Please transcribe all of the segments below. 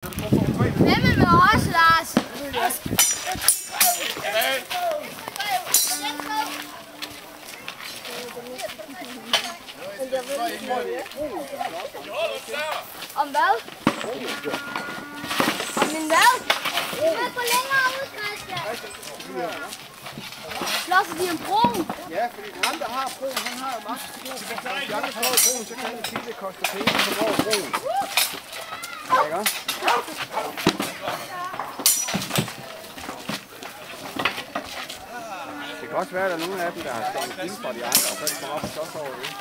Hvem er med os, Lars? Om hvad? Om min hvad? Hvad går længere ud, Christian? Slås de en bro? Ja, fordi ham, der har broen, han har jo magt. Hvis jeg kan slå broen, så kan han sige, at det koster penge på vores broen. Ikke? Det kan også være, at der er nogle af dem, der har stået inden for de andre, og så er de kommet op og slås over det.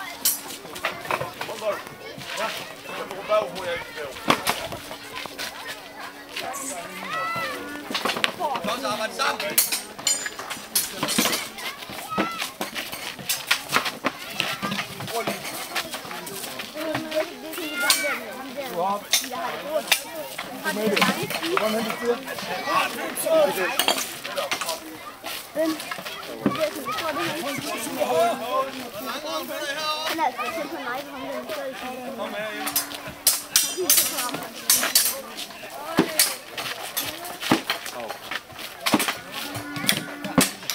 Lad os arbejde sammen.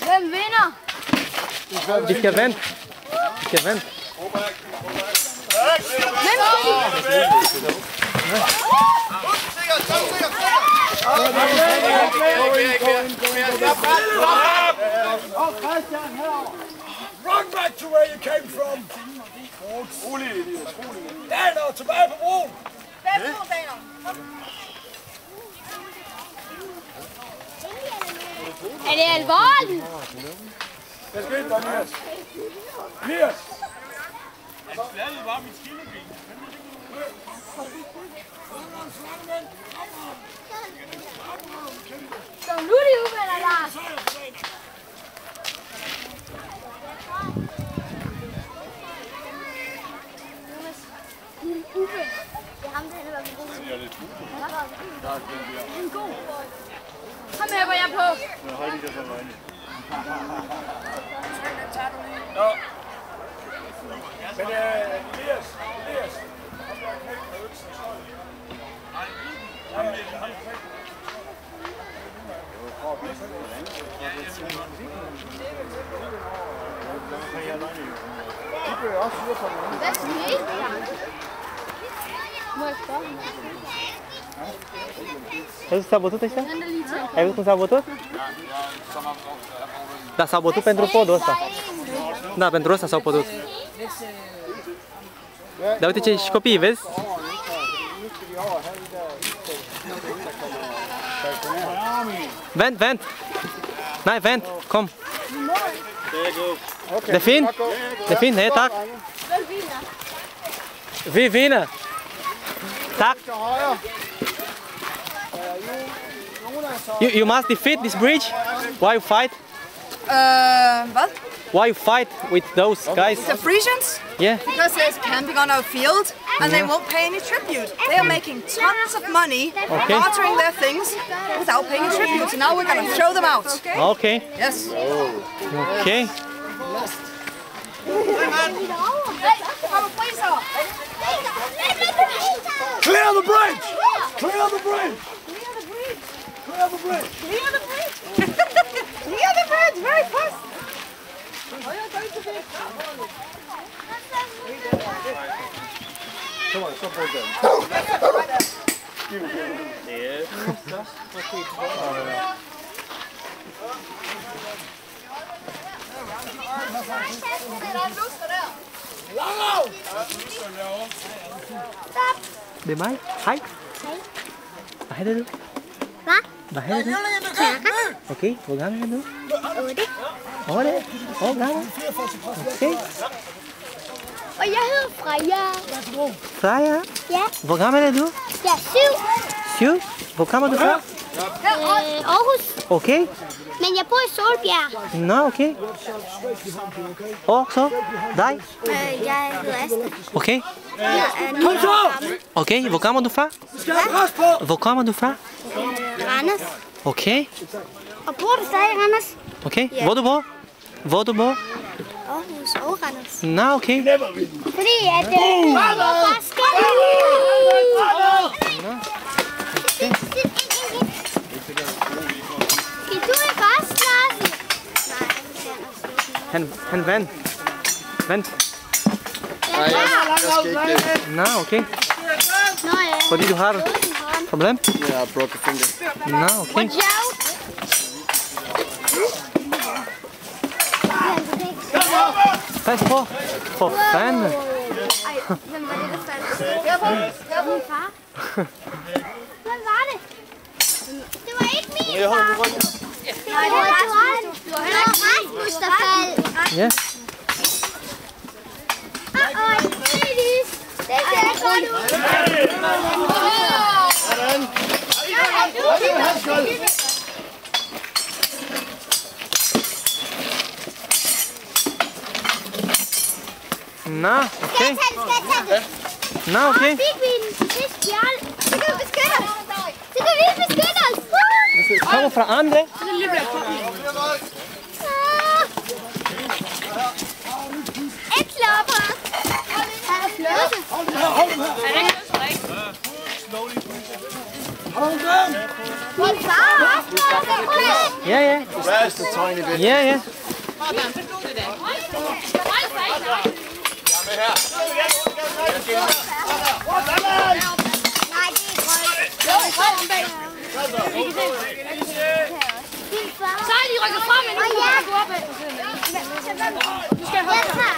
Hvem vinder? Vi skal vente. Vi skal vente. Run back to where you came from. Daner, tilbage på broen. Er det alvorligt? Hvad skete der, Nias? Nias! Han fladede bare mit skilleben. Så nu er de uvenner, Lars. Uffe. Det er ham, der er god. Han er god. Ham hæpper jeg på. Ja. Men Elias. De bliver også sure på den. Hvad skal I? Må jeg spørge? Ai văzut ce s-a bătut ăștia? Han er lige til. Ai văzut cum s-a bătut? Da, s-au bătut pentru podul ăsta. Da, pentru ăsta s-au bătut. Dar uite ce și copiii, vezi? Vent! Nej, vent! Kom! Det er fint! Det er fint, hey, tak! Vi vinder! Tak! You must defeat this bridge. Why you fight? What? Why you fight with those guys? The Frisians? Yeah. Because there's camping on our field and they won't pay any tribute. They are making tons of money bartering their things without paying tribute. So now we're going to throw them out. Okay. Yes. Okay. Clear the bridge! Clear the bridge! Clear the bridge! Clear the bridge! Clear the bridge! Very fast! Come on, stop right there. Det er mig. Hej. Hvad hedder du? Hvad? Hvad hedder du? Okay, hvor gammel er du? 8. 8? Hvor gammel? Okay. Og jeg hedder Freja. Freja? Ja. Hvor gammel er du? Jeg er 7. 7? Hvor kommer du fra? Aarhus. Okay. Men jeg bor i Solbjerg. Nå, okay. Og så? Dig? Jeg hedder Asta. Okay. Jeg er 9 år gammel. Okay, hvor kommer du fra? Hvor kommer du fra? Randers. Okay. Og bor du stadig i Randers? Okay. Hvor du bor? Hvor du bor? Aarhus og Randers. Nå, okay. Fordi at det er forskelligt. Han vandt. Vent. Nej, jeg skal ikke det. Nå, okay. Nå ja. Fordi du har et problem? Jeg har broken finger. Nå, okay. Watch out. Pas på. For fanden. Ej, hvem var det, der faldt? Min far. Hvem var det? Det var ikke min far. Det var Rasmus, der faldt. Ja. Det ser godt ud. Nå, okay. Skal jeg tage det? Nå, okay. Fik vi en fiskbjørn? Så kan vi beskytte os. Så kan vi beskytte os. Det kommer fra andre. Et klapper. Han er fløse. Min far har også fløse. Ja, ja. Just a tiny bit. Ja, ja. Så er de rykket frem, men nu kan du gå op. Du skal holde dig.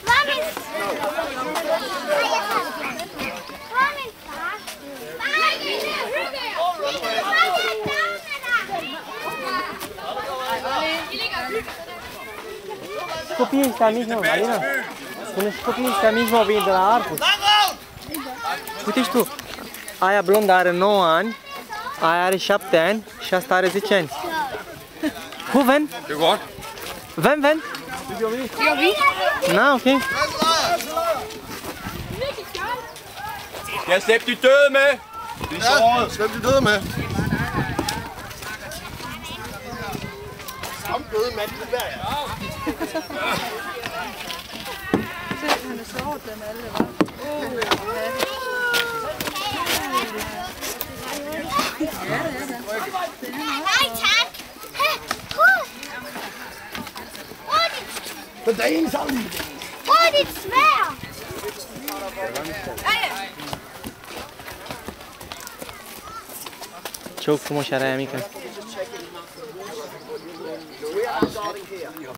Hvad er min? Hvad er min far? Copiii ăștia mici, nu, Alina. Spune și copiii ăștia mici, mă, vin de la Arcus. Uite și tu, aia blondă are 9 ani, aia are 7 ani și asta are 10 ani. Hvor ven? Det er godt. Hvem ven? Nå, okay. Jeg har slæbt de døde med. De er såret. Slip de døde med. Kom døde mand, det der, ja. Han er såret dem alle, hva'? Nej, tak. Men der er en sammen. Prøv dit svær. Ce frumos are aia mică.